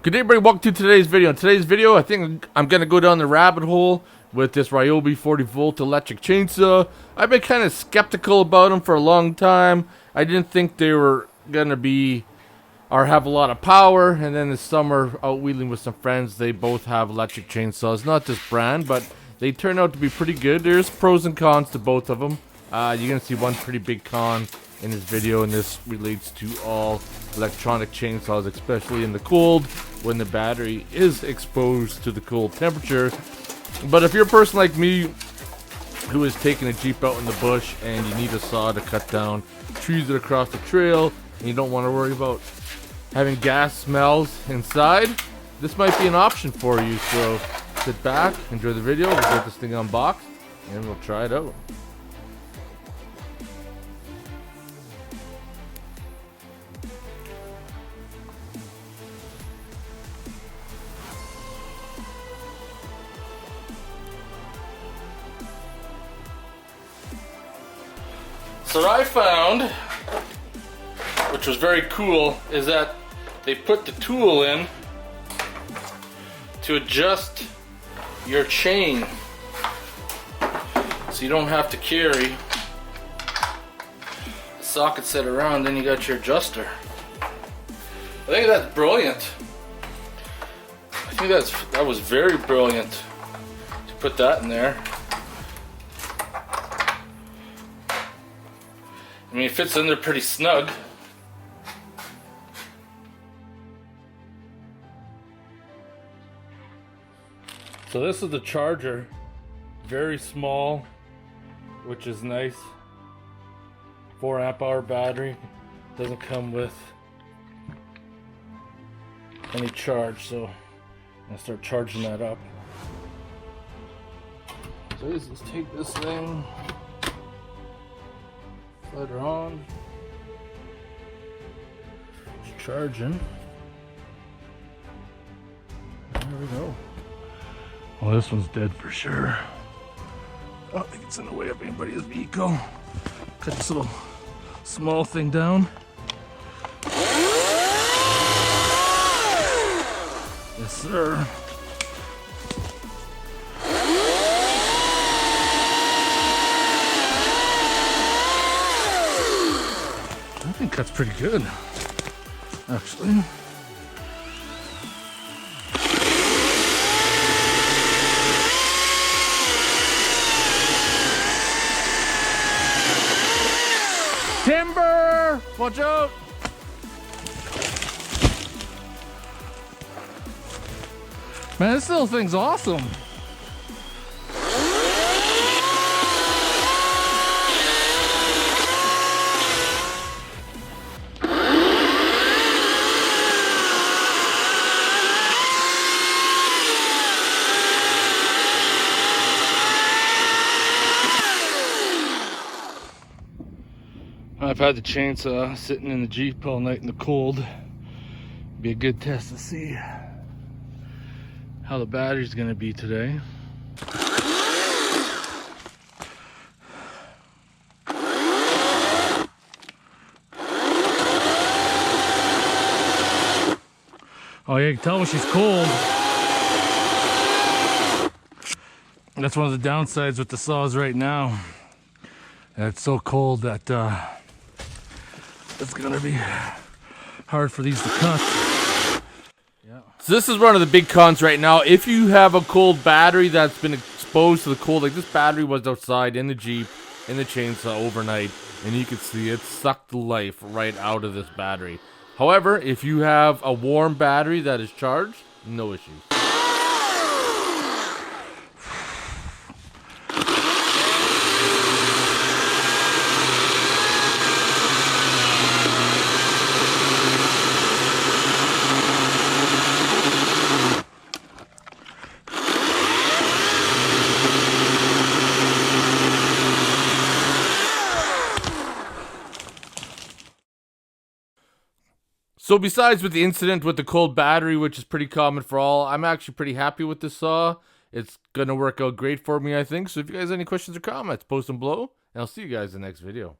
Good day, everybody. Welcome to today's video. In today's video, I think I'm going to go down the rabbit hole with this Ryobi 40V electric chainsaw. I've been kind of skeptical about them for a long time. I didn't think they were going to be or have a lot of power. And then this summer, out wheeling with some friends, they both have electric chainsaws. Not this brand, but they turn out to be pretty good. There's pros and cons to both of them. You're going to see one pretty big con in this video, and this relates to all electronic chainsaws, especially in the cold when the battery is exposed to the cold temperature. But if you're a person like me who is taking a Jeep out in the bush and you need a saw to cut down trees that are across the trail and you don't want to worry about having gas smells inside, this might be an option for you. So sit back, enjoy the video, we'll get this thing unboxed and we'll try it out. So what I found, which was very cool, is that they put the tool in to adjust your chain, so you don't have to carry the socket set around. Then you got your adjuster. I think that's brilliant. I think that was very brilliant to put that in there. I mean, it fits in there pretty snug. So this is the charger. Very small, which is nice. 4 amp hour battery. Doesn't come with any charge, so I'm gonna start charging that up. So let's take this thing. Slide her on. It's charging. There we go. Well, this one's dead for sure. I don't think it's in the way of anybody's vehicle. Cut this little small thing down. Yes, sir. I think that's pretty good, actually. Timber! Watch out! Man, this little thing's awesome. I've had the chainsaw sitting in the Jeep all night in the cold. Be a good test to see how the battery's gonna be today. Oh yeah, you can tell when she's cold. That's one of the downsides with the saws right now. It's so cold that it's gonna be hard for these to cut. Yeah. So this is one of the big cons right now. If you have a cold battery that's been exposed to the cold, like this battery was outside in the Jeep, in the chainsaw overnight, and you can see it sucked the life right out of this battery. However, if you have a warm battery that is charged, no issues. So besides with the incident with the cold battery, which is pretty common for all, I'm actually pretty happy with this saw. It's going to work out great for me, I think. So if you guys have any questions or comments, post them below, and I'll see you guys in the next video.